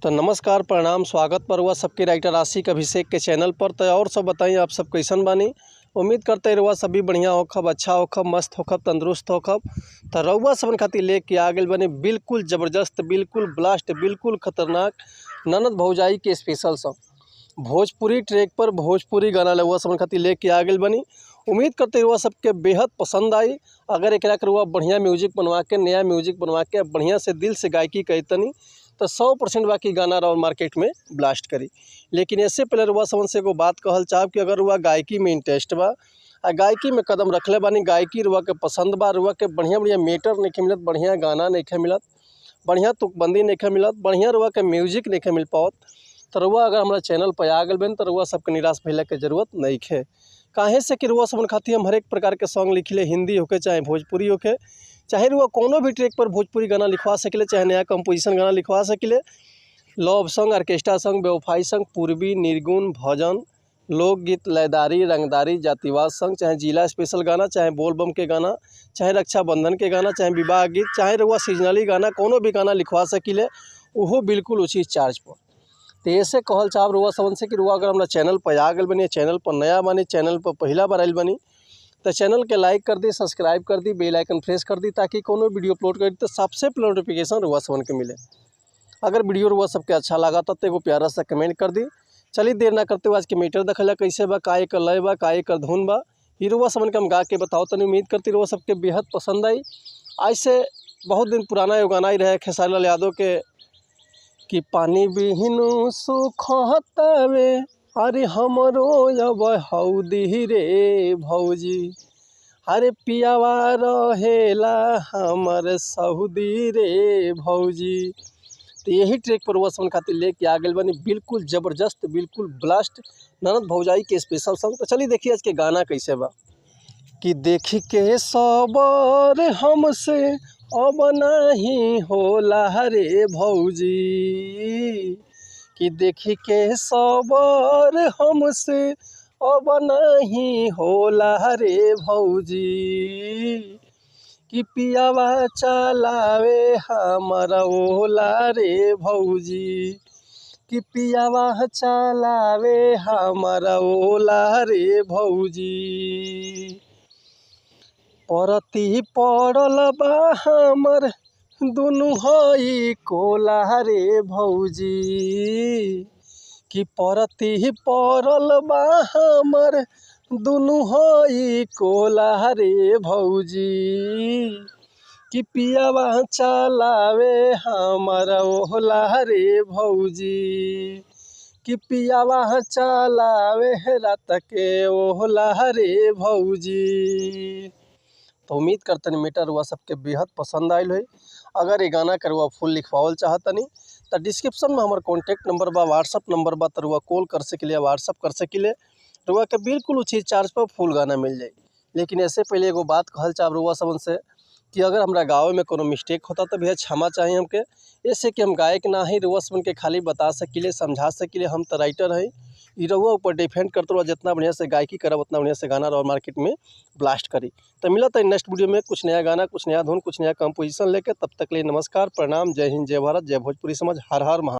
तो नमस्कार, प्रणाम, स्वागत पर हुआ सबके राइटर आशिक अभिषेक के चैनल पर। तो और सब बताइए आप सब कैसन बानी। उम्मीद करते रहुआ सभी बढ़िया होखब, अच्छा होखब, मस्त होखब, तंदुरुस्त होखब। तो रहुआ सबन खातिर लेके आ गए बने बिल्कुल ज़बरदस्त, बिल्कुल ब्लास्ट, बिल्कुल खतरनाक ननद भौजाई के स्पेशल सॉन्ग भोजपुरी ट्रैक पर भोजपुरी गाना रहुआ सबन खातिर लेके आ गए बनी। उम्मीद करते रहुआ सबके बेहद पसंद आई। अगर एक रहुआ बढ़िया म्यूजिक बनवा के, नया म्यूजिक बनवा के बढ़िया से दिल से गायकी कहतनी तो 100% बाकी गाना और मार्केट में ब्लास्ट करी। लेकिन ऐसे पहले रुआ समन से एगो बात कहल चाहब कि अगर रुआ गायकी में इंटरेस्ट बा, गायकी में कदम रखले बानी, गायकी रुआ के पसंद बा, रुआ के बढ़िया बढ़िया मीटर नहीं मिलत, बढ़िया गाना नहीं मिलत, बढ़िया तुकबंदी नहीं मिलत, बढ़िया रुआ के म्यूजिक नहीं मिल पावत, तो रुआ अगर हमारा चैनल पर आ गए बन तो रुआ सबके निराश भइले के जरूरत नहीं है। काहे से कि रुआ सबन खातिर हम हर एक प्रकार के सॉन्ग लिखिले, हिंदी होके चाहे भोजपुरी होके, चाहे रुआ कोनो भी ट्रैक पर भोजपुरी गाना लिखवा सकिले, चाहे नया कंपोजिशन गाना लिखवा सकिले। लव सॉन्ग, ऑर्केस्ट्रा सॉन्ग, बेवफाई सॉन्ग, पूर्वी, निर्गुण, भजन, लोकगीत, लयदारी, रंगदारी, जातिवाद सॉन्ग, चाहे जिला स्पेशल गाना, चाहे बोलबम के गाना, चाहे रक्षाबंधन के गाना, चाहे विवाह गीत, चाहे रुआ सीजनली गाना, कोनो भी गाना लिखवा सकिले, वो बिल्कुल उसी चार्ज पर। तो ऐसे कहल चाहब रुआ सबन से कि रुआ अगर हमारा चैनल पर आ गए बनी, चैनल पर नया बनी, चैनल पर पहला बार आयल बनी, तो चैनल के लाइक कर दी, सब्सक्राइब कर दी, बेल आइकन प्रेस कर दी, ताकि कोनो वीडियो अपलोड कर दी तो सबसे पहले नोटिफिकेशन रुआ सबन के मिले। अगर वीडियो रुआ सबके अच्छा लगा तो एगो प्यारा सा कमेंट कर दी। चलिए देर ना करते हुए आज के मीटर देखला कैसे बा, का एकर लय बा, का एकर धुन बा, ये रुआ सबन के हम गा के बताओ। तो उम्मीद करती रुआ सबके बेहद पसंद आई। आज से बहुत दिन पुराना एगो गाना ही रहे खेसारी लाल यादव के कि पानी बिहीनु सुखतावे, अरे हमरो अब हौदी रे भौजी, अरे पियावा रहेला हमर सऊदी रे भौजी। तो यही ट्रैक पर वह खातिर लेके आ गए बनी बिल्कुल ज़बरदस्त, बिल्कुल ब्लास्ट ननद भौजाई के स्पेशल सॉन्ग। तो चलिए देखिए आज के गाना कैसे बा कि देखी के सबर हमसे अब नहीं होला रे भौजी, कि देखी के सबर हमसे अब नहीं होला रे भौजी, कि पियावा चलावे हमारा ओला रे भौजी, कि पियावा चलावे हमारा ओला रे भौजी। परती पड़ल बा हमर दुनु हई कोला रे भौजी, कि परती पड़ल बा हमर दुनु हई कोला रे भौजी, कि पियावा चलावे हमारा ओला रे भौजी, कि पियावा चलावे रात के ओला रे भौजी। तो उम्मीद करतनी मीटर हुआ सबके बेहद पसंद आयल हुई। अगर ये गाना के रुआ फुल लिखवावल चाहतनी तो डिस्क्रिप्शन में हमारा कॉन्टैक्ट नंबर बा, व्हाट्सअप नंबर बा, तो रुआ कॉल कर सकिले, व्हाट्सअप कर सकिले, रुआ के बिल्कुल उसी चार्ज पर फुल गाना मिल जाए। लेकिन ऐसे पहले एगो बात कहल चाहब रुआ सबन से कि अगर हमारा गाँव में कोनो मिस्टेक होता तो भैया क्षमा चाहिए हमके। ऐसे कि हम गायक ना ही रुआ सबन के खाली बता सकिले, समझा सकिले, हम तो राइटर हैं। ये रहुआ ऊपर डिपेंड करते रहुआ, जितना बढ़िया से गायकी करब उतना बढ़िया से गाना और मार्केट में ब्लास्ट करी। तो मिला था नेक्स्ट वीडियो में कुछ नया गाना, कुछ नया धुन, कुछ नया कंपोजिशन लेके। तब तक लिए नमस्कार, प्रणाम, जय हिंद, जय भारत, जय भोजपुरी समाज, हर हर महा।